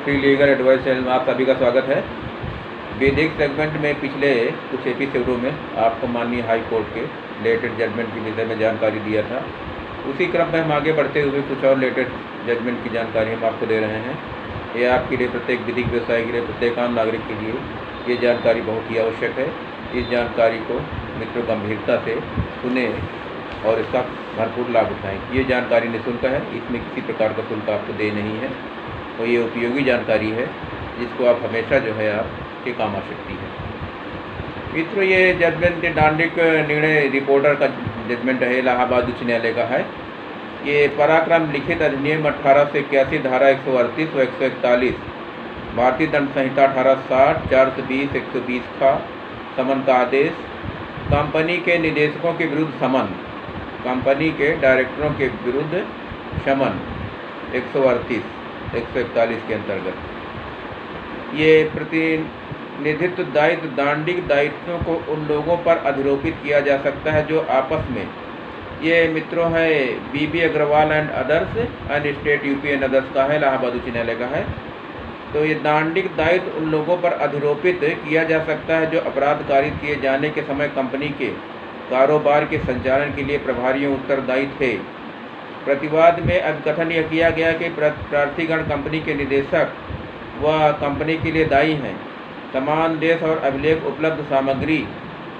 Free legal advice channel में आप सभी का स्वागत है। वैदिक सेगमेंट में पिछले कुछ एपिसोडों में आपको माननीय हाई कोर्ट के लेटेस्ट जजमेंट के विषय में जानकारी दिया था। उसी क्रम में हम आगे बढ़ते हुए कुछ और लेटेस्ट जजमेंट की जानकारी हम आपको दे रहे हैं। ये आपके लिए, प्रत्येक विधिक व्यवसाय के लिए, प्रत्येक आम नागरिक के लिए ये जानकारी बहुत ही आवश्यक है। इस जानकारी को मित्रों गंभीरता से सुने और इसका भरपूर लाभ उठाएं। ये जानकारी निःशुल्क है, इसमें किसी प्रकार का शुल्क आपको दे नहीं है और ये उपयोगी जानकारी है जिसको आप हमेशा जो है आपके काम आ सकती है। मित्रों, ये जजमेंट दांडिक निर्णय रिपोर्टर का जजमेंट है, इलाहाबाद उच्च न्यायालय का है। ये पराक्रम लिखित अधिनियम 1881 धारा 138 व 141, भारतीय दंड संहिता 1860, 420, 120 का समन का आदेश, कंपनी के निदेशकों के विरुद्ध समन, कंपनी के डायरेक्टरों के विरुद्ध समन 138, 141 के अंतर्गत ये प्रतिनिधित्व दायित्व दांडिक दायित्वों को उन लोगों पर अधिरोपित किया जा सकता है जो आपस में, ये मित्रों है BB Agrawal and others and state UP and others का है, इलाहाबाद उच्च न्यायालय का है। तो ये दांडिक दायित्व उन लोगों पर अधिरोपित किया जा सकता है जो अपराध कारित किए जाने के समय कंपनी के कारोबार के संचालन के लिए प्रभारियों उत्तरदायी थे। प्रतिवाद में अभिकथन यह किया गया कि प्रार्थीगण कंपनी के निदेशक व कंपनी के लिए दायी हैं। समान देश और अभिलेख उपलब्ध सामग्री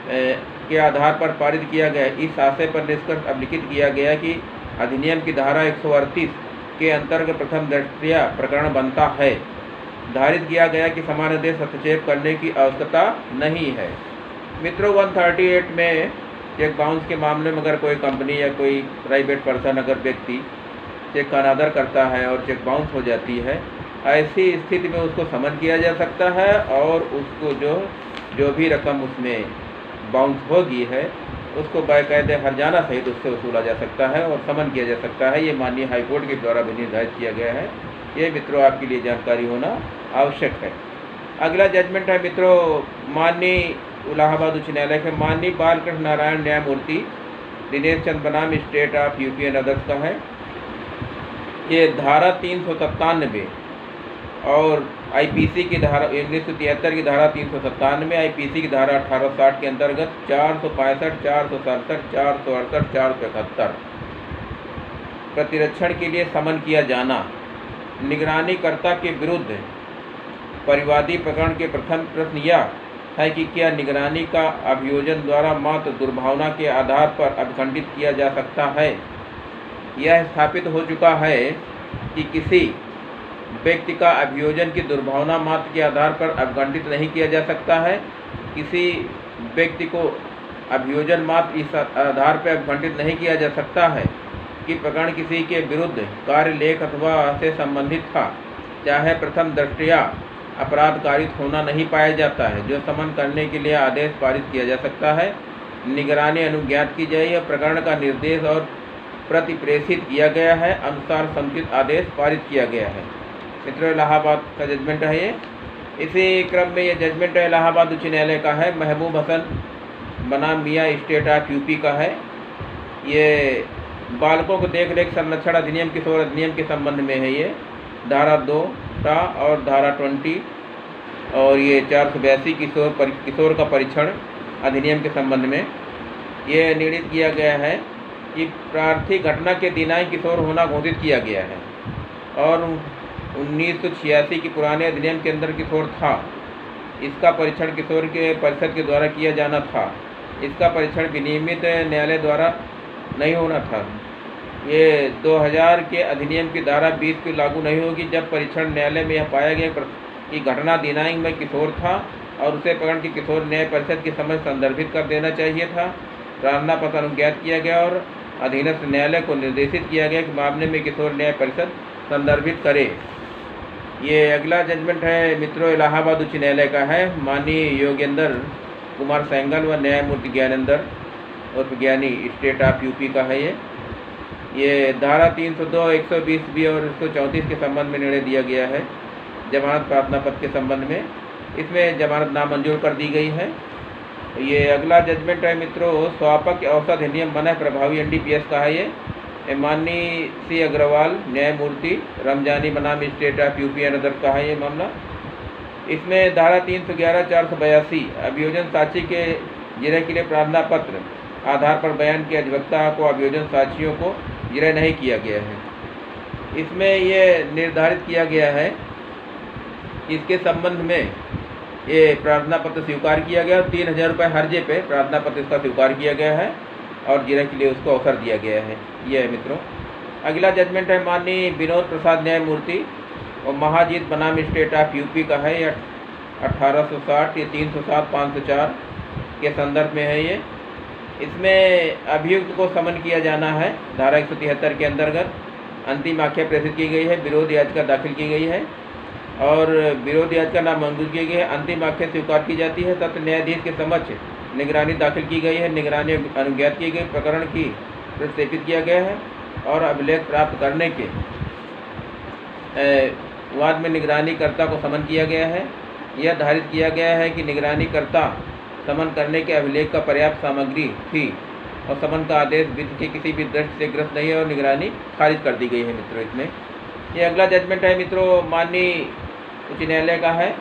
के आधार पर पारित किया गया। इस आशय पर निष्कर्ष अभिलिखित किया गया कि अधिनियम की धारा 138 के अंतर्गत प्रथम दृष्टया प्रकरण बनता है। धारित किया गया कि समान देश हस्तक्षेप करने की आवश्यकता नहीं है। मित्रों, 138 में चेक बाउंस के मामले में अगर कोई कंपनी या कोई प्राइवेट पर्सन, अगर व्यक्ति चेक का अनादर करता है और चेक बाउंस हो जाती है, ऐसी स्थिति में उसको समन किया जा सकता है और उसको जो भी रकम उसमें बाउंस होगी है उसको बाकायदे हर्जाना सहित उससे वसूला जा सकता है और समन किया जा सकता है। ये माननीय हाईकोर्ट के द्वारा भी निर्धारित किया गया है। ये मित्रों आपके लिए जानकारी होना आवश्यक है। अगला जजमेंट है मित्रों माननीय इलाहाबाद उच्च न्यायालय के माननीय बालकृष्ण नारायण न्यायमूर्ति दिनेश चंद बनाम state of UP and others का है। ये धारा 397 और आईपीसी की धारा 1973 की धारा 397, आईपीसी की धारा 1860 के अंतर्गत 465, 467, 468, 471 प्रतिरक्षण के लिए समन किया जाना, निगरानीकर्ता के विरुद्ध परिवादी प्रकरण के प्रथम प्रश्न यह है कि क्या निगरानी का अभियोजन द्वारा मात्र दुर्भावना के आधार पर अभिखंडित किया जा सकता है। यह स्थापित हो चुका है कि किसी व्यक्ति का अभियोजन की दुर्भावना मात्र के आधार पर अभिखंडित नहीं किया जा सकता है। किसी व्यक्ति को अभियोजन मात्र इस आधार पर अभिखंडित नहीं किया जा सकता है कि प्रकरण किसी के विरुद्ध कार्यलेख अथवा से संबंधित था, चाहे प्रथम दृष्टया अपराध कारित होना नहीं पाया जाता है, जो समन करने के लिए आदेश पारित किया जा सकता है। निगरानी अनुज्ञात की जाए, प्रकरण का निर्देश और प्रति प्रेषित किया गया है, अनुसार समुचित आदेश पारित किया गया है। मित्रों, इलाहाबाद का जजमेंट है ये। इसी क्रम में ये जजमेंट इलाहाबाद उच्च न्यायालय का है, महबूब हसन बनाम मियाँ स्टेट ऑफ यूपी का है। ये बालकों को देख रेख संरक्षण अधिनियम किशोर अधिनियम के संबंध में है। ये धारा 2 का और धारा 20 और ये 482 किशोर का परीक्षण अधिनियम के संबंध में ये निर्णित किया गया है कि प्रार्थी घटना के दिनांक किशोर होना घोषित किया गया है और 1986 के पुराने अधिनियम के अंदर किशोर था। इसका परीक्षण किशोर के परिषद के द्वारा किया जाना था। इसका परीक्षण विनियमित न्यायालय द्वारा नहीं होना था। ये 2000 के अधिनियम की धारा 20 की लागू नहीं होगी जब परीक्षण न्यायालय में यह पाया गया कि घटना दिनांक में किशोर था और उसे प्रकरण की किशोर न्याय परिषद की समझ संदर्भित कर देना चाहिए था। प्रार्थना पत्र अनुज्ञात किया गया और अधीनस्थ न्यायालय को निर्देशित किया गया कि मामले में किशोर न्याय परिषद संदर्भित करे। ये अगला जजमेंट है मित्रों इलाहाबाद उच्च न्यायालय का है, माननीय योगेंद्र कुमार सैंगल व न्यायमूर्ति ज्ञानेंद्र उर्फ ज्ञानी स्टेट ऑफ यूपी का है। ये धारा 302, 120B और 134 के संबंध में निर्णय दिया गया है। जमानत प्रार्थना पत्र के संबंध में इसमें जमानत नामंजूर कर दी गई है। ये अगला जजमेंट है मित्रों स्वापक औसत अधिनियम मन प्रभावी NDPS का है। माननीय सी अग्रवाल न्यायमूर्ति रमजानी बनाम state of UP and other का है ये मामला। इसमें धारा 311 482 अभियोजन साक्षी के जिरह के लिए प्रार्थना पत्र आधार पर बयान के अधिवक्ता को अभियोजन साक्षियों को जिरह नहीं किया गया है। इसमें ये निर्धारित किया गया है कि इसके संबंध में ये प्रार्थना पत्र स्वीकार किया गया, 3000 रुपये हर्जे पे प्रार्थना पत्र इसका स्वीकार किया गया है और जिरह के लिए उसको अवसर दिया गया है। ये है मित्रों। अगला जजमेंट है माननीय विनोद प्रसाद न्यायमूर्ति और महाजीत बनाम स्टेट ऑफ यूपी का है। ये 1860 ये 307 504 के संदर्भ में है ये। इसमें अभियुक्त को समन किया जाना है धारा 173 के अंतर्गत। अंतिम आख्या प्रेषित की गई है, विरोध याचिका दाखिल की गई है और विरोध याचिका नामंजूर की गई है। अंतिम आख्या स्वीकार की जाती है। तथा न्यायाधीश के समक्ष निगरानी दाखिल की गई है, निगरानी अनुज्ञात की गई, प्रकरण की प्रक्षेपित किया गया है और अभिलेख प्राप्त करने के वाद में निगरानीकर्ता को समन किया गया है। यह धारित किया गया है कि निगरानीकर्ता समन करने के अभिलेख का पर्याप्त सामग्री थी और समन का आदेश विधि के किसी भी दृष्टि से ग्रस्त नहीं है और निगरानी खारिज कर दी गई है मित्रों। इसमें ये अगला जजमेंट है मित्रों माननीय उच्च न्यायालय का है।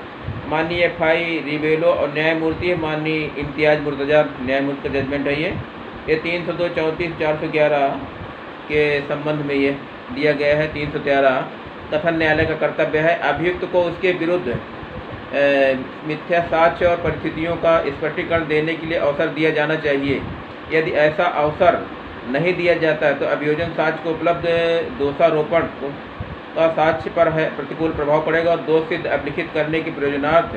माननीय FI रिबेलो और न्यायमूर्ति है माननीय इम्तियाज मुर्तजा न्यायमूर्ति का जजमेंट है ये 302 34 411 के संबंध में ये दिया गया है। 313 कथन न्यायालय का कर्तव्य है अभियुक्त को उसके विरुद्ध मिथ्या साक्ष्य और परिस्थितियों का स्पष्टीकरण देने के लिए अवसर दिया जाना चाहिए। यदि ऐसा अवसर नहीं दिया जाता है तो अभियोजन साक्ष्य को उपलब्ध दोषारोपण का साक्ष्य पर है प्रतिकूल प्रभाव पड़ेगा और दोष सिद्ध अभिलिखित करने के प्रयोजनार्थ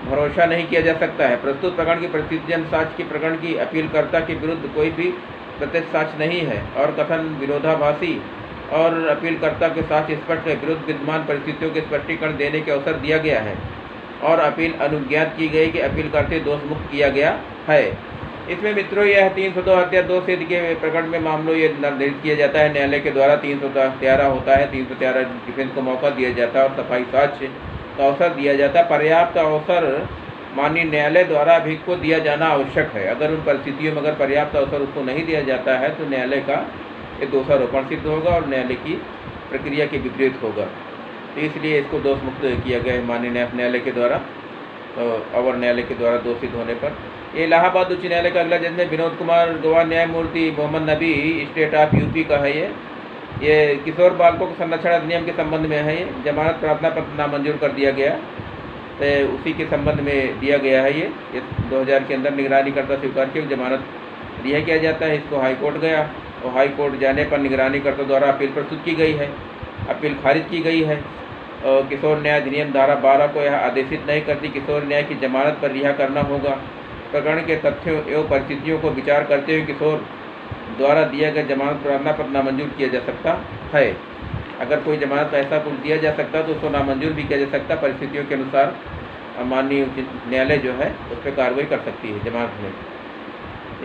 भरोसा नहीं किया जा सकता है। प्रस्तुत प्रकरण की परिस्थितिजन्य साक्ष्य के प्रकरण की अपीलकर्ता के विरुद्ध कोई भी प्रत्यक्ष साक्ष्य नहीं है और कथन विरोधाभासी और अपीलकर्ता के साक्ष्य स्पष्ट है। विरुद्ध विद्यमान परिस्थितियों के स्पष्टीकरण देने के अवसर दिया गया है और अपील अनुज्ञात की गई कि अपीलकर्ता दोष मुक्त किया गया है। इसमें मित्रों यह 302 हत्या 2 सिद्ध के प्रकरण में मामलों ये निर्धारित किया जाता है न्यायालय के द्वारा। 313 होता है, 313 डिफेंस को मौका दिया जाता है और सफाई साक्ष्य का अवसर दिया जाता है। पर्याप्त अवसर माननीय न्यायालय द्वारा अभियुक्त को दिया जाना आवश्यक है। अगर उन परिस्थितियों में अगर पर्याप्त अवसर उसको नहीं दिया जाता है तो न्यायालय का ये दोषारोपण सिद्ध होगा और न्यायालय की प्रक्रिया के विपरीत होगा। तो इसलिए इसको दोष मुक्त किया गया है माननीय न्यायालय के द्वारा अवर न्यायालय के द्वारा दोष सिद्ध होने पर। ये इलाहाबाद उच्च न्यायालय का अगला जज में विनोद कुमार गवाह न्यायमूर्ति मोहम्मद नबी स्टेट ऑफ यूपी का है ये किशोर बालकों के संरक्षण अधिनियम के संबंध में है। ये जमानत प्रार्थना पत्र नामंजूर कर दिया गया तो उसी के संबंध में दिया गया है। ये 2000 के अंदर निगरानीकर्ता स्वीकार के जमानत रिहा किया जाता है। इसको हाईकोर्ट गया और हाईकोर्ट जाने पर निगरानीकर्ता द्वारा अपील प्रस्तुत की गई है, अपील खारिज की गई है। और किशोर न्याय अधिनियम धारा 12 को यह आदेशित नहीं करती किशोर न्याय की जमानत पर रिहा करना होगा। प्रकरण के तथ्यों एवं परिस्थितियों को विचार करते हुए किशोर द्वारा दिया गया जमानत प्रार्थना पत्र नामंजूर किया जा सकता है। अगर कोई जमानत ऐसा कुछ दिया जा सकता है तो उसको नामंजूर भी किया जा सकता है। परिस्थितियों के अनुसार माननीय उच्च न्यायालय जो है उस पर कार्रवाई कर सकती है जमानत में।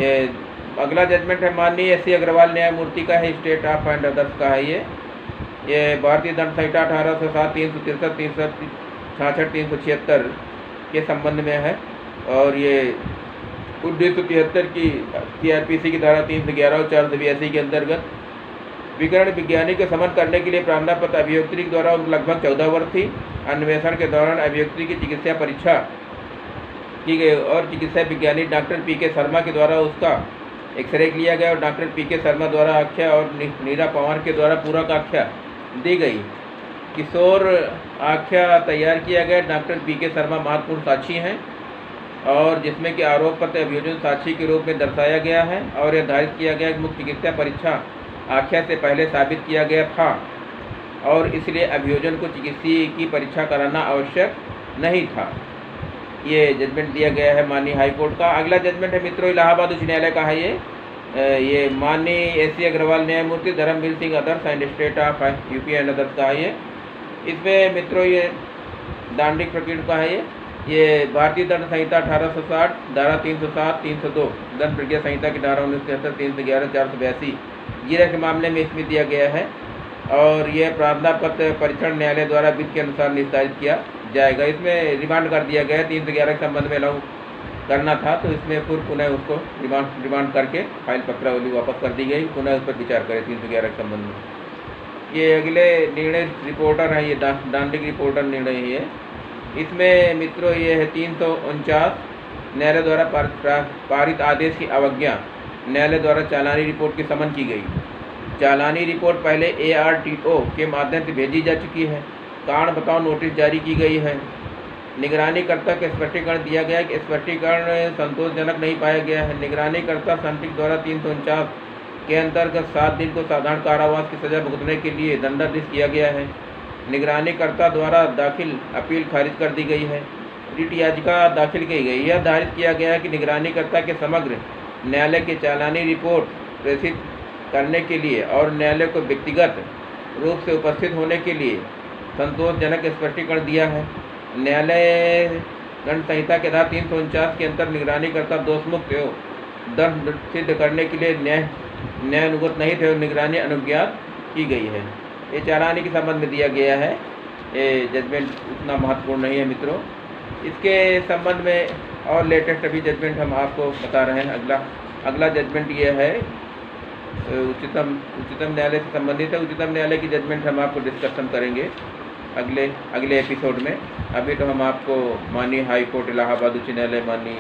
ये अगला जजमेंट है माननीय सी अग्रवाल न्यायमूर्ति का है स्टेट ऑफ एंड अदर्स का है। ये भारतीय दंड संहिता 1807 363 366 376 के संबंध में है और ये 1973 की CRPC की धारा 311 और 482 के अंतर्गत विकरण विज्ञानी के समन करने के लिए प्रार्थना पत्र अभियुक्ति द्वारा लगभग 14 वर्ष थी। अन्वेषण के दौरान अभियुक्ति की चिकित्सा परीक्षा की गई और चिकित्सा विज्ञानी डॉक्टर PK शर्मा के द्वारा उसका एक्सरे लिया गया और डॉक्टर PK शर्मा द्वारा आख्या और नीरा पवार के द्वारा पूरक आख्या दी गई। किशोर आख्या तैयार किया गया। डॉक्टर PK शर्मा महत्वपूर्ण साक्षी हैं और जिसमें कि आरोप पत्र अभियोजन साक्षी के रूप में दर्शाया गया है और यह धारित किया गया कि मुख्य चिकित्सा परीक्षा आख्या से पहले साबित किया गया था और इसलिए अभियोजन को चिकित्सीय की परीक्षा कराना आवश्यक नहीं था। ये जजमेंट दिया गया है माननीय हाईकोर्ट का। अगला जजमेंट है मित्रों इलाहाबाद उच्च न्यायालय का है। ये माननीय AC अग्रवाल न्यायमूर्ति Dharmveer Singh others and state of UP and others का है। इसमें मित्रों ये दांडिक प्रकृति का है। ये भारतीय दंड संहिता 1860 धारा 307 302 दंड प्रक्रिया संहिता की धारा 1973 311 482 जिरह के मामले में इसमें दिया गया है और यह प्रार्थना पत्र परीक्षण न्यायालय द्वारा विधि के अनुसार निस्तारित किया जाएगा। इसमें रिमांड कर दिया गया है। 311 के संबंध में करना था, तो इसमें फिर पुनः उसको रिमांड करके फाइल पत्रावली वापस कर दी गई, पुनः उस पर विचार करें 311 के संबंध में। ये अगले निर्णय रिपोर्टर है, ये दांडिक रिपोर्टर निर्णय है। इसमें मित्रों ये है 349 न्यायालय द्वारा पारित आदेश की अवज्ञा। न्यायालय द्वारा चालानी रिपोर्ट की समन की गई। चालानी रिपोर्ट पहले ARTO के माध्यम से भेजी जा चुकी है। कारण बताओ नोटिस जारी की गई है। निगरानीकर्ता को स्पष्टीकरण दिया गया कि स्पष्टीकरण संतोषजनक नहीं पाया गया है। निगरानीकर्ता संदिग्ध द्वारा 349 के अंतर्गत 7 दिन को साधारण कारावास की सजा भुगतने के लिए दंडादेश किया गया है। निगरानीकर्ता द्वारा दाखिल अपील खारिज कर दी गई है। रिट याचिका दाखिल की गई। यह धारित किया गया है कि निगरानीकर्ता के समग्र न्यायालय की चालानी रिपोर्ट प्रेषित करने के लिए और न्यायालय को व्यक्तिगत रूप से उपस्थित होने के लिए संतोषजनक स्पष्टीकरण दिया है। न्यायालय दंड संहिता के आधार 349 के अंतर निगरानीकर्ता दोषमुक्त एवं दंड सिद्ध करने के लिए न्यायानुगत नहीं थे और निगरानी अनुज्ञात की गई है। ये चालानी के संबंध में दिया गया है। ये जजमेंट उतना महत्वपूर्ण नहीं है मित्रों। इसके संबंध में और लेटेस्ट अभी जजमेंट हम आपको बता रहे हैं। अगला जजमेंट ये है उच्चतम न्यायालय से संबंधित है। उच्चतम न्यायालय की जजमेंट हम आपको डिस्कशन करेंगे अगले एपिसोड में। अभी तो हम आपको माननीय हाई कोर्ट इलाहाबाद उच्च न्यायालय, माननीय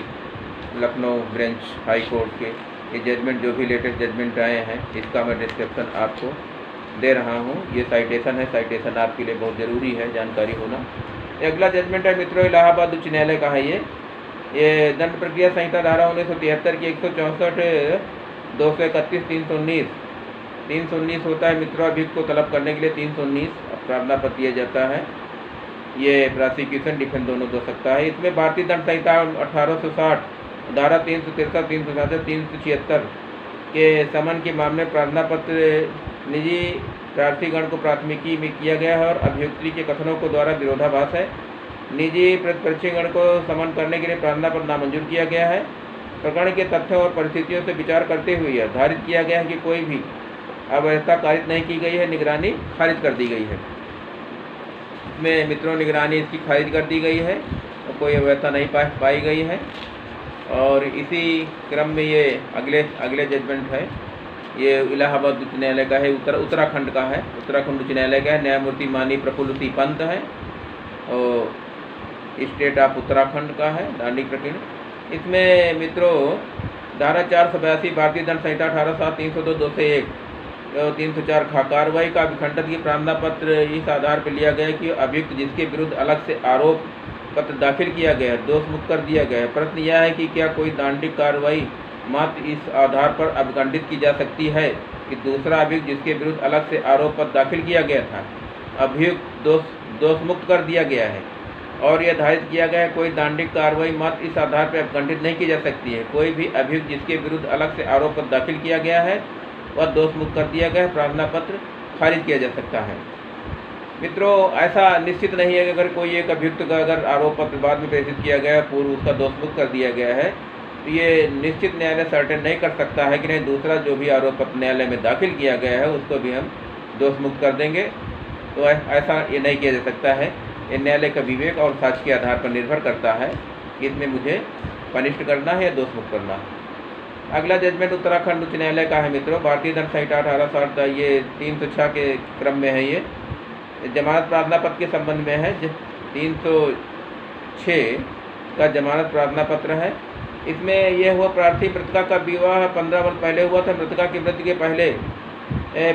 लखनऊ ब्रांच हाई कोर्ट के ये जजमेंट जो भी लेटेस्ट जजमेंट आए हैं इसका मैं डिस्क्रिप्शन आपको दे रहा हूँ। ये साइटेशन है, साइटेशन आपके लिए बहुत ज़रूरी है जानकारी होना। अगला जजमेंट है मित्रों इलाहाबाद उच्च न्यायालय का है। ये दंड प्रक्रिया संहिता धारा 1973 की 164, 231, 319 होता है मित्रों। अभियुक्त को तलब करने के लिए 319 प्रार्थना पत्र दिया जाता है। ये प्रोसिक्यूशन डिफेंस दोनों हो सकता है। इसमें भारतीय दंड संहिता 1860 धारा 363, 367, 376 के समन के मामले में प्रार्थना पत्र निजी प्रार्थीगण को प्राथमिकी में किया गया है और अभियुक्ति के कथनों को द्वारा विरोधाभास है। निजी प्रतिपक्षीगण को समन करने के लिए प्रार्थना पत्र नामंजूर किया गया है। प्रकरण के तथ्यों और परिस्थितियों से विचार करते हुए यह धारित किया गया है कि कोई भी अव्यवस्था कारित नहीं की गई है, निगरानी खारिज कर दी गई है। इसमें मित्रों निगरानी इसकी खारिज कर दी गई है और कोई अव्यवस्था नहीं पाई गई है। और इसी क्रम में ये अगले जजमेंट है। ये इलाहाबाद उच्च न्यायालय का है, उत्तराखंड का है। उत्तराखंड उच्च न्यायालय का है। न्यायमूर्ति माननीय प्रफुल्ल सिंह पंत है और स्टेट ऑफ उत्तराखंड का है दांडिक प्रकरण। इसमें मित्रों धारा 482 भारतीय दंड संहिता 1860, 302, 201 और 304 कार्रवाई का अभिखंडन की प्रार्थना पत्र इस आधार पर लिया गया कि अभियुक्त जिसके विरुद्ध अलग से आरोप पत्र दाखिल किया गया है दोष मुक्त कर दिया गया है। प्रश्न यह है कि क्या कोई दांडिक कार्रवाई मात्र इस आधार पर अभिखंडित की जा सकती है कि दूसरा अभियुक्त जिसके विरुद्ध अलग से आरोप पत्र दाखिल किया गया था अभियुक्त दोष मुक्त कर दिया गया है। और यह धारित किया गया है कोई दांडिक कार्रवाई मात्र इस आधार पर अभिखंडित नहीं की जा सकती है। कोई भी अभियुक्त जिसके विरुद्ध अलग से आरोप पत्र दाखिल किया गया है वह दोष मुक्त कर दिया गया है, प्रार्थना पत्र खारिज किया जा सकता है। मित्रों ऐसा निश्चित नहीं है कि अगर कोई एक अभियुक्त का अगर आरोप पत्र बाद में प्रेषित किया गया है, पूर्व उसका दोष मुक्त कर दिया गया है, तो ये निश्चित न्यायालय सर्टेन नहीं कर सकता है कि नहीं दूसरा जो भी आरोप पत्र न्यायालय में दाखिल किया गया है उसको भी हम दोष मुक्त कर देंगे। तो ऐसा ये नहीं किया जा सकता है। ये न्यायालय का विवेक और साक्ष्य के आधार पर निर्भर करता है कि इसमें मुझे पनिष्ट करना है या दोष मुक्त करना है। अगला जजमेंट उत्तराखंड उच्च न्यायालय का है मित्रों। भारतीय दंड संहिता 1860 ये 306 के क्रम में है। ये जमानत प्रार्थना पत्र के संबंध में है। 306 का जमानत प्रार्थना पत्र है। इसमें यह हुआ प्रार्थी मृतका का विवाह 15 वर्ष पहले हुआ था। मृतका की मृत्यु के पहले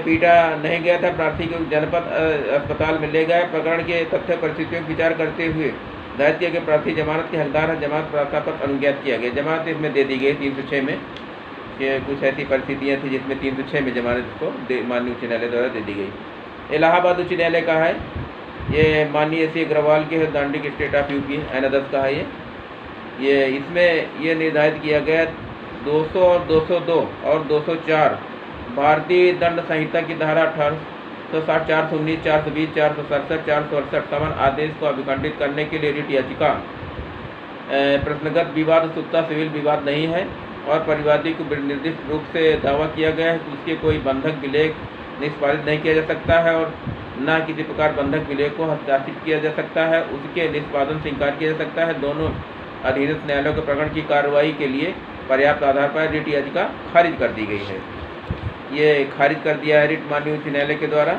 पीटा नहीं गया था। प्रार्थी को जनपद अस्पताल में ले गए। प्रकरण के तथ्य परिस्थितियों का विचार करते हुए धारित किया गया प्रार्थी जमानत के हकदार है। जमानत प्रार्थना पत्र अनुज्ञात किया गया। जमानत इसमें दे दी गई 306 में। ये कुछ ऐसी परिस्थितियाँ थी जिसमें 306 में जमानत को माननीय उच्च न्यायालय द्वारा दे दी गई। इलाहाबाद उच्च न्यायालय का है। ये माननीय सी अग्रवाल के दांडिक स्टेट ऑफ यूपी एनादस का है। ये इसमें ये निर्धारित किया गया 200 और 202 और 204 भारतीय दंड संहिता की धारा 1860, 419, 420, 467, 468 समन आदेश को अभिखंडित करने के लिए रिट याचिका प्रश्नगत विवाद उत्सुकता सिविल विवाद नहीं है और परिवादी को निर्दिष्ट रूप से दावा किया गया है कि उसके कोई बंधक विलेख निष्पादित नहीं किया जा सकता है और न किसी प्रकार बंधक विलेख को हस्ताक्षरित किया जा सकता है। उसके निष्पादन से इनकार किया जा सकता है। दोनों अधीनस्थ न्यायालयों के प्रकरण की कार्रवाई के लिए पर्याप्त आधार पर रिट याचिका खारिज कर दी गई है। ये खारिज कर दिया है रिट माननीय उच्च न्यायालय के द्वारा।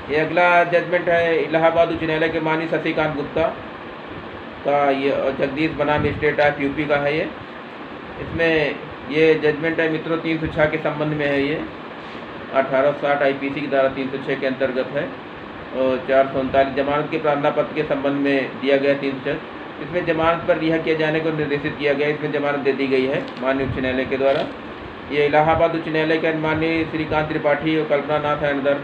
ये अगला जजमेंट है इलाहाबाद उच्च न्यायालय के माननीय शशिकांत गुप्ता का, ये जगदीश बनाम स्टेट ऑफ यूपी का है। ये इसमें ये जजमेंट है मित्रों 306 के संबंध में है। ये 1860 IPC की धारा 306 के अंतर्गत है और 439 जमानत के प्रार्थना पत्र के संबंध में दिया गया 306। इसमें जमानत पर रिहा किए जाने को निर्देशित किया गया। इसमें जमानत दे दी गई है माननीय उच्च न्यायालय के द्वारा। ये इलाहाबाद उच्च न्यायालय के माननीय श्रीकांत त्रिपाठी और कल्पना नाथ अनदर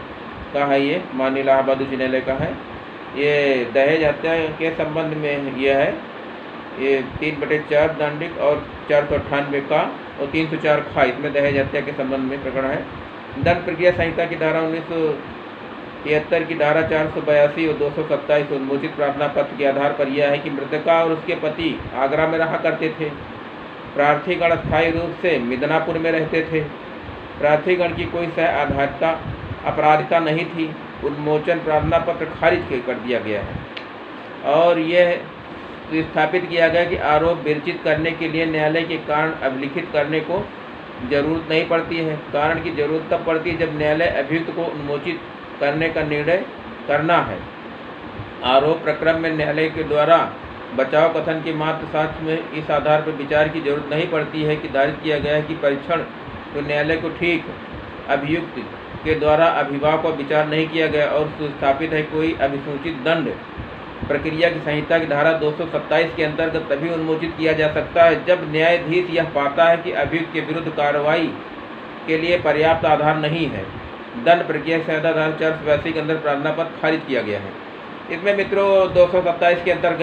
का है। ये माननीय इलाहाबाद उच्च न्यायालय का है। ये दहेज हत्या के संबंध में यह है। ये 3/4 दांडिक और 498 का और 304 खा, इसमें दहेज हत्या के संबंध में प्रकरण है। दंड प्रक्रिया संहिता की धारा 1973 की धारा 482 और 227 उन्मोचित प्रार्थना पत्र के आधार पर यह है कि मृतका और उसके पति आगरा में रहा करते थे। प्रार्थीगण अस्थायी रूप से मिदनापुर में रहते थे। प्रार्थीगण की कोई सह आधारिता अपराधिता नहीं थी। उन्मोचन प्रार्थना पत्र खारिज कर दिया गया है और यह स्थापित किया गया कि आरोप विरचित करने के लिए न्यायालय के कारण अभिलिखित करने को जरूरत नहीं पड़ती है। कारण की जरूरत तब पड़ती है जब न्यायालय अभियुक्त को उन्मोचित करने का निर्णय करना है। आरोप प्रकरण में न्यायालय के द्वारा बचाव कथन के मात्र साक्ष्य में इस आधार पर विचार की जरूरत नहीं पड़ती है कि धारित किया गया है कि परीक्षण तो न्यायालय को ठीक अभियुक्त के द्वारा अभिभाव को विचार नहीं किया गया और सुस्थापित है कोई अभिसूचित दंड प्रक्रिया की संहिता की धारा 227 के अंतर्गत तभी उन्मोचित किया जा सकता है जब न्यायाधीश यह पाता है कि अभियुक्त के विरुद्ध कार्रवाई के लिए पर्याप्त आधार नहीं है। दंड प्रक्रिया संहिता धारा 482 के अंदर प्रार्थना पत्र खारिज किया गया है। इसमें मित्रों 227 के अंतर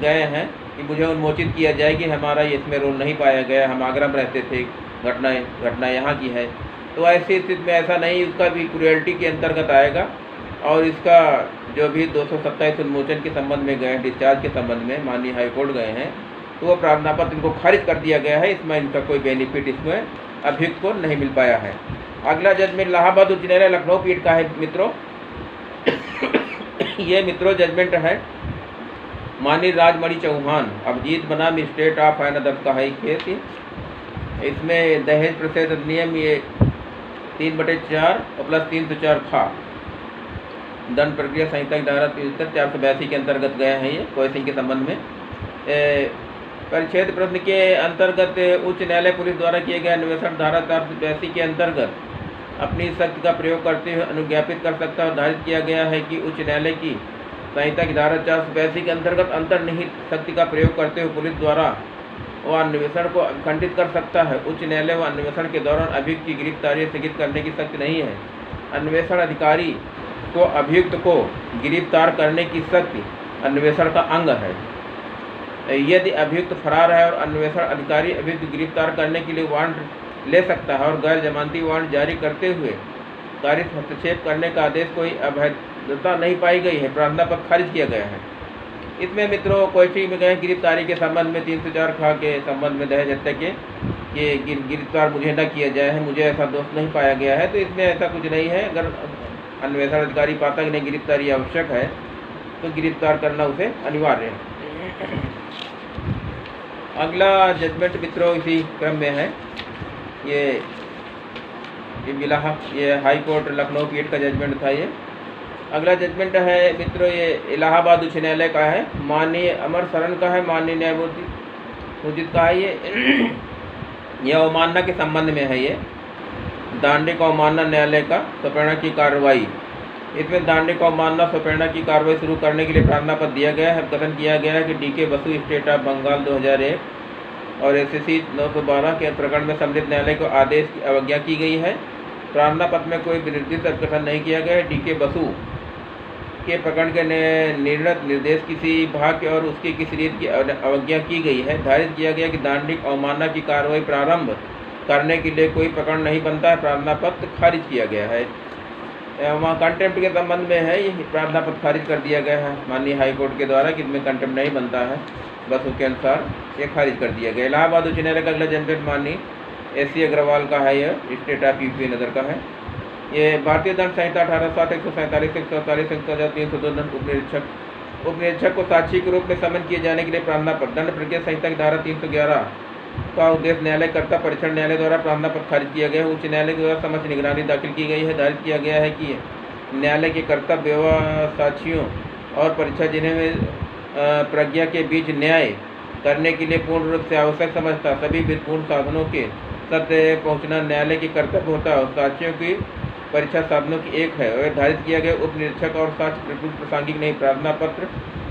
गए हैं कि मुझे उन्मोचित किया जाए कि हमारा इसमें रोल नहीं पाया गया, हम आगरा में रहते थे, घटना यहाँ की है। तो ऐसी स्थिति में ऐसा नहीं, उसका भी क्रुएल्टी के अंतर्गत आएगा और इसका जो भी 227 उन्मोचन के संबंध में गए, डिस्चार्ज के संबंध में माननीय हाईकोर्ट गए हैं, तो वो प्रार्थना पत्र इनको खारिज कर दिया गया है। इसमें इनका कोई बेनिफिट इसमें अभियुक्त को नहीं मिल पाया है। अगला जजमेंट इलाहाबाद उच्च न्यायालय लखनऊ पीठ का है मित्रों। ये मित्रों जजमेंट है माननीय राजमणि चौहान अभिजीत बनाम स्टेट ऑफ अनदर का है केस। इसमें दहेज प्रतिषेध अधिनियम ये 3/4 और प्लस 304 खा दंड प्रक्रिया संहिता की धारा 482 के अंतर्गत गए हैं। ये कोई के संबंध में परिच्छेद प्रश्न के अंतर्गत उच्च न्यायालय पुलिस द्वारा किए गए अन्वेषण धारा 482 के अंतर्गत अपनी शक्ति का प्रयोग करते हुए अनुज्ञापित कर सकता है। धारित किया गया है कि उच्च न्यायालय की संहिता की धारा 482 के अंतर्गत अंतर्निहित शक्ति का प्रयोग करते हुए पुलिस द्वारा वह अन्वेषण को खंडित कर सकता है। उच्च न्यायालय व अन्वेषण के दौरान अभियुक्त की गिरफ्तारी स्थगित करने की शक्ति नहीं है। अन्वेषण अधिकारी को अभियुक्त को गिरफ्तार करने की शक्ति अन्वेषण का अंग है। यदि अभियुक्त फरार है और अन्वेषण अधिकारी अभियुक्त गिरफ्तार करने के लिए वारंट ले सकता है और गैर जमानती वारंट जारी करते हुए कार्य हस्तक्षेप करने का आदेश कोई अवैधता नहीं पाई गई है, प्रार्थना पत्र खारिज किया गया है। इसमें मित्रों कोयठी में गए गिरफ्तारी के संबंध में 304 खा के संबंध में दहेज हत्या के ये गिरफ्तार मुझे न किया जाए है, मुझे ऐसा दोष नहीं पाया गया है। तो इसमें ऐसा कुछ नहीं है। अगर अन्वेषण अधिकारी पाता कि नहीं गिरफ्तारी आवश्यक है तो गिरफ्तार करना उसे अनिवार्य है। अगला जजमेंट मित्रों इसी क्रम में है। ये हाई कोर्ट लखनऊ पीठ का जजमेंट था। ये अगला जजमेंट है मित्रों ये इलाहाबाद उच्च न्यायालय का है, माननीय अमर शरण का है, माननीय न्यायमूर्ति मुजिद का है। ये अवमानना के संबंध में है। ये दांडिक अवमानना न्यायालय का स्वप्रेरणा की कार्रवाई। इसमें दांडिक अवमानना स्वप्रेरणा की कार्रवाई शुरू करने के लिए प्रार्थना पत्र दिया गया है। कथन किया गया है कि DK Basu state of Bengal 2001 और SCC 912 के प्रकरण में सम्मिलित न्यायालय को आदेश की अवज्ञा की गई है। प्रार्थना पत्र में कोई निर्दिष्ट कथन नहीं किया गया है। DK बसु के प्रकरण के निर्देश किसी भाग और उसकी किसी रीत की अवज्ञा की गई है। धारित किया गया कि दांडिक अवमानना की कार्रवाई प्रारंभ करने के लिए कोई प्रकरण नहीं बनता है। प्रार्थना पत्र खारिज किया गया है। वहाँ कंटेम्प्ट के संबंध में है, ये प्रार्थना पत्र खारिज कर दिया गया है माननीय हाईकोर्ट के द्वारा कि इसमें कंटेम्प्ट नहीं बनता है, बस उसके अनुसार ये खारिज कर दिया गया। इलाहाबाद उच्च न्यायालय का अगला जजमेंट माननीय SC अग्रवाल का है। यह स्टेट ऑफ UP नगर का है। ये भारतीय दंड संहिता 1860 147 147 1302 दंड उपनिरीक्षक उप निरीक्षक को साक्षी के रूप में समन किए जाने के लिए प्रार्थना पत्र। दंड प्रक्रिया संहिता की धारा 311 का उद्देश्य न्यायालयकर्ता परीक्षण न्यायालय द्वारा प्रार्थना पत्र खारिज किया गया है। उच्च न्यायालय द्वारा समक्ष निगरानी दाखिल की गई है। धारित किया गया है कि न्यायालय के कर्तव्य व साक्षियों और परीक्षा जिन्हें प्रज्ञा के बीच न्याय करने के लिए पूर्ण रूप से आवश्यक समझता सभी विधिपूर्ण साधनों के सत्य पहुंचना न्यायालय की कर्तव्य होता है और साक्षियों की परीक्षा साधनों की एक है। और धारित किया गया उप निरीक्षक और साक्ष्य बिल्कुल प्रासंगिक नहीं, प्रार्थना पत्र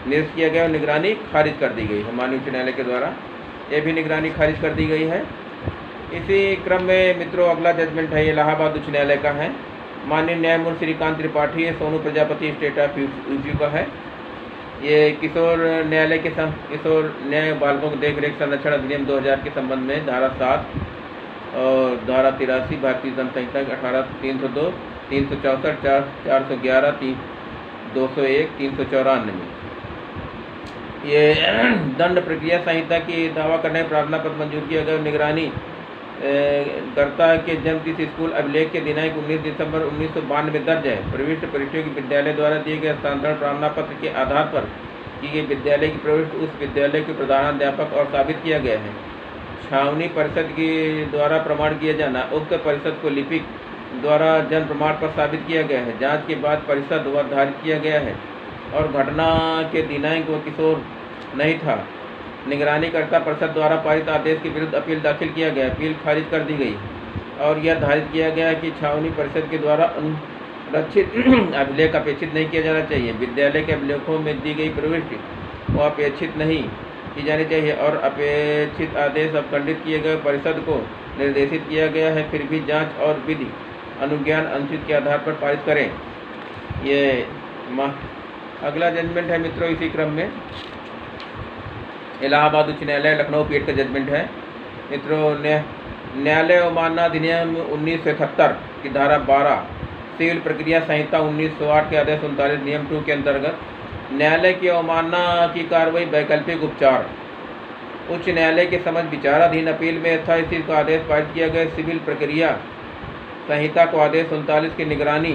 निरस्त किया गया और निगरानी खारिज कर दी गई है। माननीय उच्च न्यायालय के द्वारा ये भी निगरानी खारिज कर दी गई है। इसी क्रम में मित्रों अगला जजमेंट है, इलाहाबाद उच्च न्यायालय का है। माननीय न्यायमूर्ति श्रीकांत त्रिपाठी है, Sonu Prajapati state of UP का है। ये किशोर न्यायालय के किशोर न्याय बालकों की देखरेख संरक्षण अधिनियम 2000 के संबंध में धारा 7 और धारा 83 भारतीय दंड संहिता 18 302 364 411 201 394 में ये दंड प्रक्रिया संहिता की दावा करने प्रार्थना पत्र मंजूर किया गया। निगरानी कर्ता के जन्म तिथि स्कूल अभिलेख के दिनांक 19 दिसंबर 1992 दर्ज है। प्रविष्ट परीक्षकों की विद्यालय द्वारा दिए गए हस्तांतरण प्रार्थना पत्र के आधार पर की गई विद्यालय की प्रविष्ट उस विद्यालय के प्रधानाध्यापक और साबित किया गया है। छावनी परिषद के द्वारा प्रमाण किया जाना, उक्त परिषद को लिपिक द्वारा जन्म प्रमाण पर साबित किया गया है। जांच के बाद परिषद व धारित किया गया है और घटना के दिनांक व किशोर नहीं था। निगरानीकर्ता परिषद द्वारा पारित आदेश के विरुद्ध अपील दाखिल किया गया, अपील खारिज कर दी गई और यह धारित किया गया कि छावनी परिषद के द्वारा अनुरक्षित अभिलेख अपेक्षित नहीं किया जाना चाहिए। विद्यालय के अभिलेखों में दी गई प्रविष्टि वो अपेक्षित नहीं की जानी चाहिए और अपेक्षित आदेश अब खंडित किए गए परिषद को निर्देशित किया गया है, फिर भी जांच और विधि अनुज्ञान अनुचित के आधार पर पारित करें। ये अगला जजमेंट है मित्रों इसी क्रम में इलाहाबाद उच्च न्यायालय लखनऊ पीठ का जजमेंट है। मित्रों न्यायालय अवमानना अधिनियम 1971 की धारा 12 सिविल प्रक्रिया संहिता 1908 के आदेश 39 नियम 2 के अंतर्गत न्यायालय की अवमानना की कार्रवाई वैकल्पिक उपचार उच्च न्यायालय के समझ विचाराधीन अपील में यथास्थिति का आदेश पारित किया गया। सिविल प्रक्रिया संहिता को आदेश 39 की निगरानी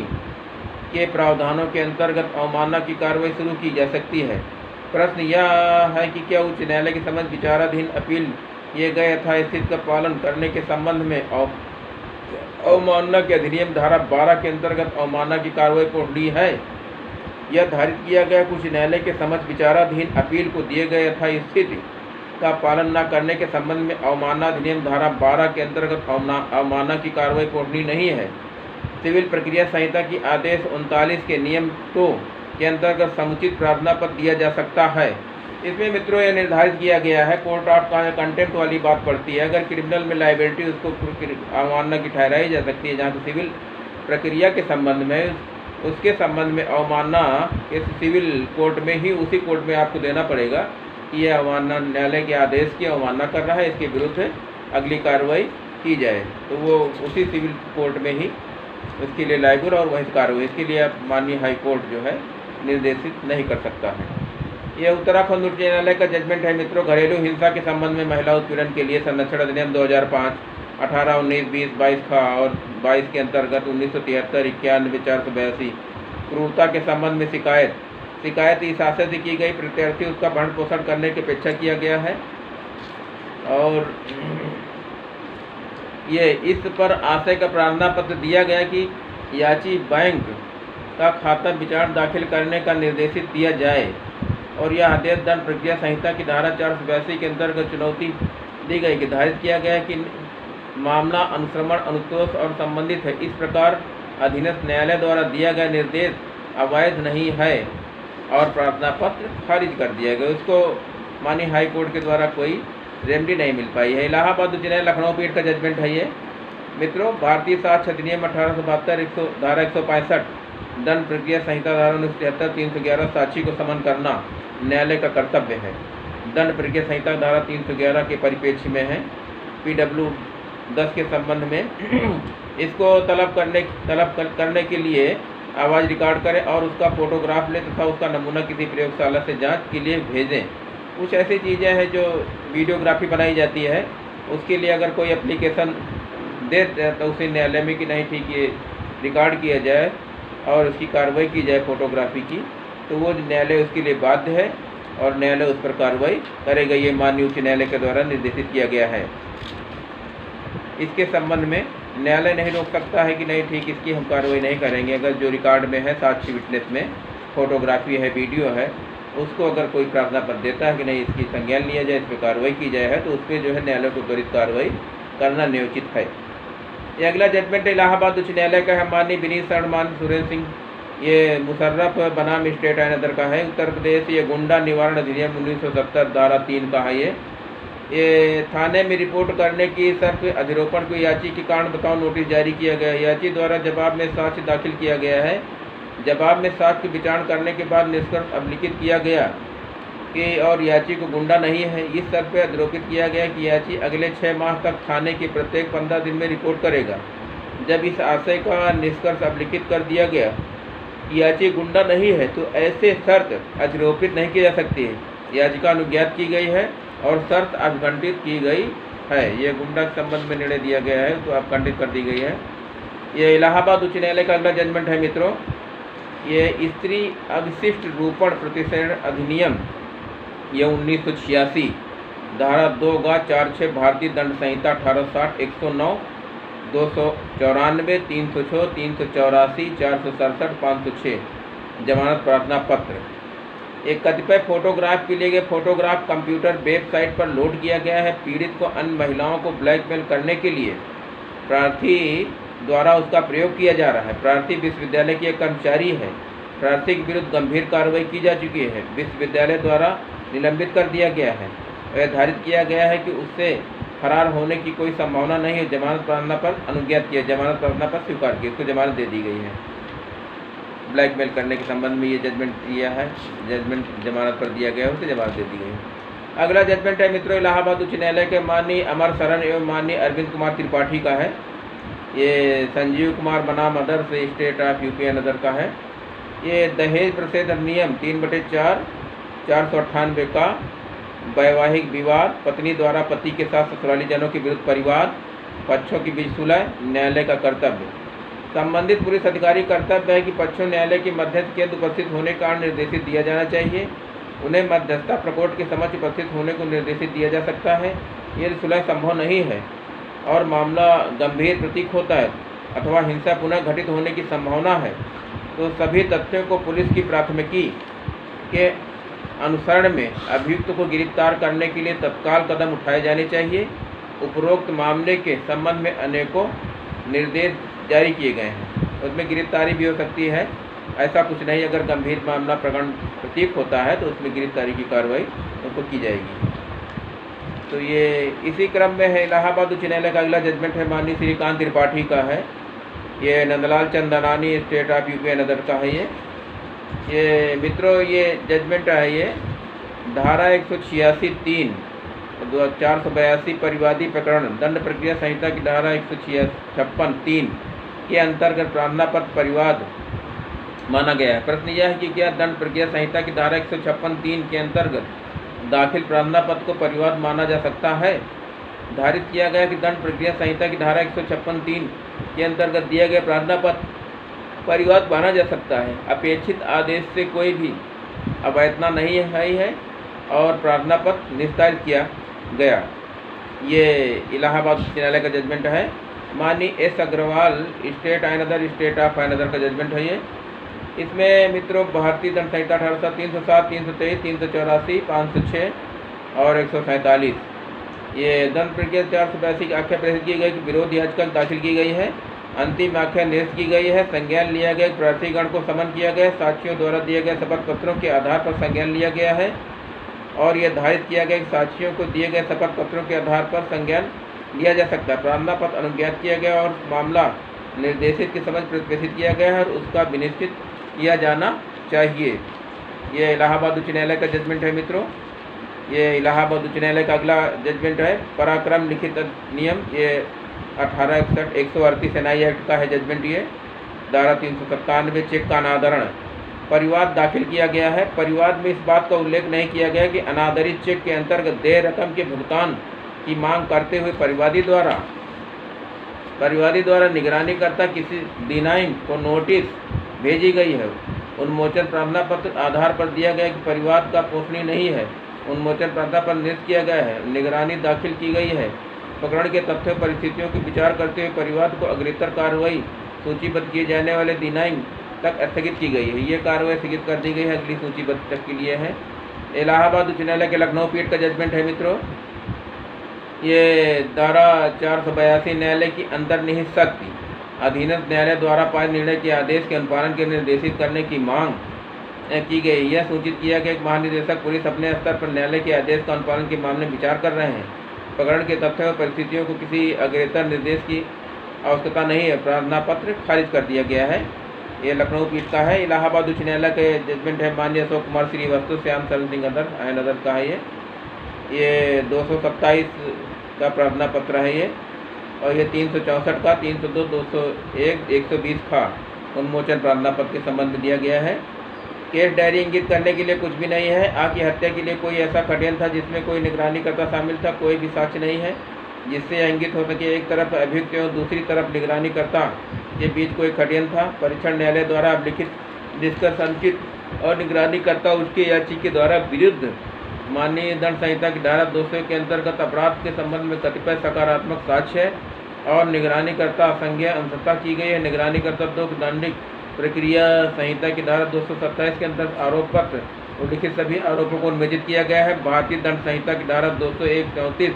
के प्रावधानों के अंतर्गत अवमानना की कार्रवाई शुरू की जा सकती है। प्रश्न यह है कि क्या उच्च न्यायालय के समझ विचाराधीन अपील किए गए यथास्थिति का पालन करने के संबंध में अवमानना के अधिनियम धारा 12 के अंतर्गत अवमानना की कार्रवाई पूर्णनीय है। यह धारित किया गया कुछ न्यायालय के समझ विचाराधीन अपील को दिए गए यथास्थिति का पालन न करने के संबंध में अवमानना अधिनियम धारा 12 के अंतर्गत अवमानना की कार्रवाई पूर्णनीय नहीं है। सिविल प्रक्रिया संहिता की आदेश 39 के नियम 2 के अंतर्गत समुचित प्रार्थना पत्र दिया जा सकता है। इसमें मित्रों यह निर्धारित किया गया है, कोर्ट ऑफ कंटेम्प्ट वाली बात पड़ती है। अगर क्रिमिनल में लाइबिलिटी उसको अवमानना की ठहराई जा सकती है, जहाँ सिविल प्रक्रिया के संबंध में उसके संबंध में अवमानना इस सिविल कोर्ट में ही उसी कोर्ट में आपको देना पड़ेगा कि यह अवमानना न्यायालय के आदेश की अवमानना कर रहा है, इसके विरुद्ध अगली कार्रवाई की जाए, तो वो उसी सिविल कोर्ट में ही उसके लिए लायबल और वही कार्रवाई इसके लिए माननीय हाई कोर्ट जो है निर्देशित नहीं कर सकता है। यह उत्तराखंड उच्च न्यायालय का जजमेंट है मित्रों। घरेलू हिंसा के संबंध में महिला उत्पीड़न के लिए संरक्षण अधिनियम 2005 18, 19, 20, 22 का और 22 के अंतर्गत 1973, 91, 482 क्रूरता के संबंध में शिकायत इस आशय से की गई प्रत्यार्थी उसका भरण पोषण करने की अपेक्षा किया गया है और ये इस पर आशय का प्रार्थना पत्र दिया गया कि याची बैंक का खाता विचार दाखिल करने का निर्देशित दिया जाए और यह आदेश दंड प्रक्रिया संहिता की धारा 482 के अंतर्गत चुनौती दी गई कि धारित किया गया कि मामला अनुश्रवण अनुतोष और संबंधित है। इस प्रकार अधीनस्थ न्यायालय द्वारा दिया गया निर्देश अवैध नहीं है और प्रार्थना पत्र खारिज कर दिया गया। उसको माननीय हाई कोर्ट के द्वारा कोई रेमडी नहीं मिल पाई है। इलाहाबाद उच्च न्यायालय लखनऊ पीठ का जजमेंट है ये मित्रों। भारतीय साक्ष्य अधिनियम 1872 धारा 165 दंड प्रक्रिया संहिता धारा 1973 311 साक्षी को समन करना न्यायालय का कर्तव्य है। दंड प्रक्रिया संहिता धारा 311 के परिप्रेक्ष्य में है। PW 10 के संबंध में इसको तलब करने के लिए आवाज़ रिकॉर्ड करें और उसका फोटोग्राफ लें तथा उसका नमूना किसी प्रयोगशाला से जांच के लिए भेजें। कुछ ऐसी चीज़ें हैं जो वीडियोग्राफी बनाई जाती है, उसके लिए अगर कोई एप्लीकेशन दे तो उसे न्यायालय में कि नहीं ठीक ये रिकॉर्ड किया जाए और उसकी कार्रवाई की जाए फोटोग्राफी की, तो वो न्यायालय उसके लिए बाध्य है और न्यायालय उस पर कार्रवाई करेगा। ये माननीय उच्च न्यायालय के द्वारा निर्देशित किया गया है। इसके संबंध में न्यायालय नहीं रोक सकता है कि नहीं ठीक इसकी हम कार्रवाई नहीं करेंगे। अगर जो रिकॉर्ड में है, साक्ष्य विटनेस में फोटोग्राफी है, वीडियो है, उसको अगर कोई प्रार्थना पत्र देता है कि नहीं इसकी संज्ञान लिया जाए, इस पर कार्रवाई की जाए, है तो उस पर जो है न्यायालय को त्वरित कार्रवाई करना नियोजित है। ये अगला जजमेंट इलाहाबाद उच्च न्यायालय का है। माननीय विनीत शरण, माननीय सुरेंद्र सिंह, ये मुशर्रफ बनाम स्टेट अनदर का है, उत्तर प्रदेश। ये गुंडा निवारण अधिनियम 1970 धारा 3 का है। ये थाने में रिपोर्ट करने की शर्त अधिरोपण को याची के कारण बताओ नोटिस जारी किया गया है। याची द्वारा जवाब में साक्ष्य दाखिल किया गया है। जवाब में साक्ष्य विचारण करने के बाद निष्कर्ष अभिलिखित किया गया कि और याची को गुंडा नहीं है। इस शर्त पर अधिरोपित किया गया कि याची अगले 6 माह तक थाने के प्रत्येक 15 दिन में रिपोर्ट करेगा। जब इस आशय का निष्कर्ष अभिलिखित कर दिया गया कि याची गुंडा नहीं है तो ऐसे शर्त अधिरोपित नहीं की जा सकती है। याचिका अनुज्ञात की गई है और शर्त अभिखंडित की गई है। ये गुंडा के संबंध में निर्णय दिया गया है तो अभिखंडित कर दी गई है। ये इलाहाबाद उच्च न्यायालय का अगला जजमेंट है मित्रों। ये स्त्री अवशिष्ट रूपण प्रतिषेधन अधिनियम ये 1986 धारा 2-46 भारतीय दंड संहिता 1860, 109, 294, 306, 384, 467, 506 जमानत प्रार्थना पत्र। एक कतिपय फोटोग्राफ के लिए गए फोटोग्राफ कंप्यूटर वेबसाइट पर लोड किया गया है। पीड़ित को अन्य महिलाओं को ब्लैकमेल करने के लिए प्रार्थी द्वारा उसका प्रयोग किया जा रहा है। प्रार्थी विश्वविद्यालय की एक कर्मचारी है। प्रार्थी के विरुद्ध गंभीर कार्रवाई की जा चुकी है। विश्वविद्यालय द्वारा निलंबित कर दिया गया है। निर्धारित किया गया है कि उससे फरार होने की कोई संभावना नहीं है। जमानत प्रार्थना पर अनुज्ञात किया, जमानत प्रार्थना पर स्वीकार की, उसको जमानत दे दी गई है। ब्लैकमेल करने के संबंध में ये जजमेंट दिया है। जजमेंट जमानत पर दिया गया है, उसे जमानत दे दी गई है। अगला जजमेंट है मित्रों इलाहाबाद उच्च न्यायालय के माननीय अमर शरण एवं माननीय अरविंद कुमार त्रिपाठी का है। ये संजीव कुमार बनाम others state of UP another का है। ये दहेज प्रतिषेध अधिनियम 3/4 498 का वैवाहिक विवाद, पत्नी द्वारा पति के साथ ससुराली जनों के विरुद्ध परिवाद, पक्षों के बीच सुलह न्यायालय का कर्तव्य। संबंधित पुलिस अधिकारी कर्तव्य है कि पक्षों न्यायालय के मध्यस्थ केंद्र उपस्थित होने का निर्देशित दिया जाना चाहिए। उन्हें मध्यस्थता प्रकोष्ठ के समक्ष उपस्थित होने को निर्देशित दिया जा सकता है। यदि सुलह संभव नहीं है और मामला गंभीर प्रतीत होता है अथवा हिंसा पुनः घटित होने की संभावना है तो सभी तथ्यों को पुलिस की प्राथमिकी के अनुसरण में अभियुक्त को गिरफ्तार करने के लिए तत्काल कदम उठाए जाने चाहिए। उपरोक्त मामले के संबंध में अनेकों निर्देश जारी किए गए हैं। उसमें गिरफ्तारी भी हो सकती है, ऐसा कुछ नहीं। अगर गंभीर मामला प्रतीत होता है तो उसमें गिरफ्तारी की कार्रवाई उनको की जाएगी। तो ये इसी क्रम में है। इलाहाबाद उच्च न्यायालय का अगला जजमेंट है माननीय श्रीकांत त्रिपाठी का है। ये Nandlal Chandnani state of UP another का है। ये मित्रों ये जजमेंट है। ये धारा 186(3) 482 परिवादी प्रकरण दंड प्रक्रिया संहिता की धारा 156(3) के अंतर्गत प्रार्थना पत्र परिवाद माना गया है। प्रश्न यह है कि क्या दंड प्रक्रिया संहिता की धारा 156(3) के अंतर्गत दाखिल प्रार्थना पत्र को परिवाद माना जा सकता है। धारित किया गया कि दंड प्रक्रिया संहिता की धारा 156(3) के अंतर्गत दिया गया प्रार्थना पत्र परिवाद माना जा सकता है। अपेक्षित आदेश से कोई भी अवैधता नहीं है और प्रार्थना पत्र निस्तारित किया गया। ये इलाहाबाद उच्च न्यायालय का जजमेंट है। माननीय S Agrawal state another state of another का जजमेंट है। ये इसमें मित्रों भारतीय दंड संहिता 1807, 307, 323, 384, 506 और 147 ये दंड प्रक्रिया 482 की आख्या प्रेषित की गई कि विरोध याचिका दाखिल की गई है। अंतिम आख्या निरस्त की गई है। संज्ञान लिया गया, प्रार्थीगण को समन किया गया। साक्षियों द्वारा दिए गए शपथ पत्रों के आधार पर संज्ञान लिया गया है और यह धारित किया गया कि साक्षियों को दिए गए शपथ पत्रों के आधार पर संज्ञान लिया जा सकता है। प्रार्थना पत्र अनुज्ञात किया गया और मामला निर्देशित के समझ प्रेषित किया गया है और उसका विनिश्चित किया जाना चाहिए। ये इलाहाबाद उच्च न्यायालय का जजमेंट है मित्रों। ये इलाहाबाद उच्च न्यायालय का अगला जजमेंट है पराक्रम लिखित नियम। ये 1861 138 एनआई एक्ट का है जजमेंट। ये धारा 397 चेक का अनादरण परिवाद दाखिल किया गया है। परिवाद में इस बात का उल्लेख नहीं किया गया कि अनादरित चेक के अंतर्गत देय रकम के भुगतान की मांग करते हुए परिवादी द्वारा निगरानी करता किसी D9 को नोटिस भेजी गई है। उन्मोचन प्रार्थना पत्र आधार पर दिया गया कि परिवार का पोषणीय नहीं है। उन्मोचन प्रार्थना पत्र निरस्त किया गया है। निगरानी दाखिल की गई है। प्रकरण के तथ्यों परिस्थितियों की विचार करते हुए परिवार को अग्रेतर कार्रवाई सूचीबद्ध किए जाने वाले दिनांक तक स्थगित की गई है। ये कार्रवाई स्थगित कर दी गई है, अगली सूचीबद्ध तक के लिए है। इलाहाबाद उच्च न्यायालय के लखनऊ पीठ का जजमेंट है मित्रों। ये धारा 482 न्यायालय की अंतर्निहित शक्ति अधीनस्थ न्यायालय द्वारा पारित निर्णय के आदेश के अनुपालन के निर्देशित करने की मांग की गई। यह सूचित किया कि एक महानिदेशक पुलिस अपने स्तर पर न्यायालय के आदेश का अनुपालन के मामले में विचार कर रहे हैं। प्रकरण के तथ्यों और परिस्थितियों को किसी अग्रेतर निर्देश की आवश्यकता नहीं है। प्रार्थना पत्र खारिज कर दिया गया है। ये लखनऊ पीठ का है। इलाहाबाद उच्च न्यायालय के जजमेंट है माननीय अशोक कुमार श्रीवास्तव श्याम शरण सिंह अदर का है। ये 227 का प्रार्थना पत्र है ये, और ये 364 का 302 201 120 का उन्मोचन प्रार्थना पत्र के संबंध में दिया गया है। केस डायरी इंगित करने के लिए कुछ भी नहीं है। आ की हत्या के लिए कोई ऐसा षड्यंत्र था जिसमें कोई निगरानीकर्ता शामिल था, कोई भी साक्ष्य नहीं है जिससे यह इंगित हो सके एक तरफ अभियुक्त और दूसरी तरफ निगरानीकर्ता के बीच कोई षड्यंत्र था। परीक्षण न्यायालय द्वारा अभिलिखित जिसका संचित और निगरानीकर्ता उसके याचिका के द्वारा विरुद्ध माननीय दंड संहिता की धारा 200 के अंतर्गत अपराध के संबंध में कतिपय सकारात्मक साक्ष्य है और निगरानीकर्ता असंज्ञ अंशता की गई है। निगरानीकर्ता दंडिक प्रक्रिया संहिता की धारा 227 के अंतर्गत आरोप पत्र उल्लिखित सभी आरोपों को उन्मोचित किया गया है। भारतीय दंड संहिता की धारा 201-34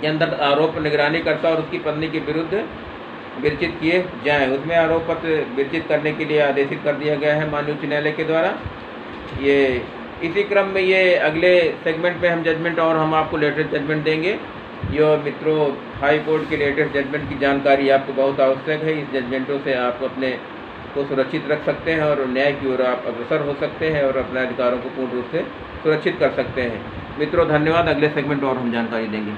के अंतर्गत आरोप निगरानीकर्ता और उसकी पत्नी के विरुद्ध विरचित किए जाएं। उसमें आरोप पत्र विरचित करने के लिए आदेशित कर दिया गया है माननीय उच्च न्यायालय के द्वारा। ये इसी क्रम में ये अगले सेगमेंट में हम जजमेंट और हम आपको लेटेस्ट जजमेंट देंगे। यो मित्रों, हाई कोर्ट के लेटेस्ट जजमेंट की जानकारी आपको बहुत आवश्यक है। इस जजमेंटों से आप अपने को सुरक्षित रख सकते हैं और न्याय की ओर आप अग्रसर हो सकते हैं और अपने अधिकारों को पूर्ण रूप से सुरक्षित कर सकते हैं। मित्रों धन्यवाद। अगले सेगमेंट और हम जानकारी देंगे।